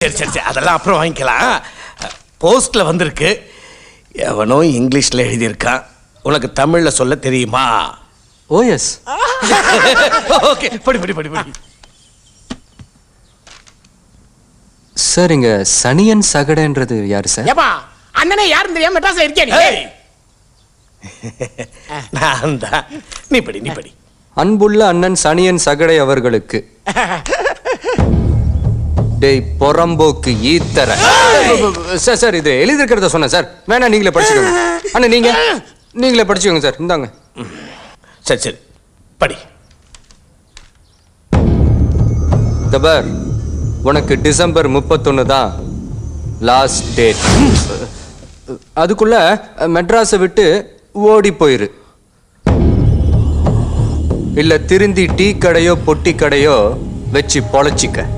சரி சரி சரி, அதெல்லாம் அப்புறம் வாங்கிக்கலாம். போஸ்ட்ல வந்திருக்கு. எவனோ இங்கிலீஷ்ல எழுதியிருக்கான். உனக்கு தமிழ்ல சொல்ல தெரியுமா? ஓ எஸ். ஓகே, படி படி படி படி. சார் இங்க சனியன் சகடன்றது யாரு சார்? ஏப்பா அண்ணனே யாரும் தெரியாம மெட்ராஸ்ல இருக்கே நீ. ஏய், நான் தான். நீ படி நீ படி. அன்புள்ள அண்ணன் சனியன் சகடை அவர்களுக்கு. டேய் பொறம்போக்கு ஈத்தர. சார் சார் இது எழுதிருக்கிறத சொன்னேன் சார். வேணா நீங்களே படிச்சுக்கோங்க. அண்ணா நீங்களே படிச்சுக்கோங்க சார். இந்தாங்க. சரி சரி படி. தபர் உனக்கு டிசம்பர் 31 தான் லாஸ்ட் டேட். அதுக்குள்ள மெட்ராஸை விட்டு ஓடி போயிரு. இல்ல திருந்தி டீ கடையோ பொட்டி கடையோ வச்சு பொழைச்சிக்க.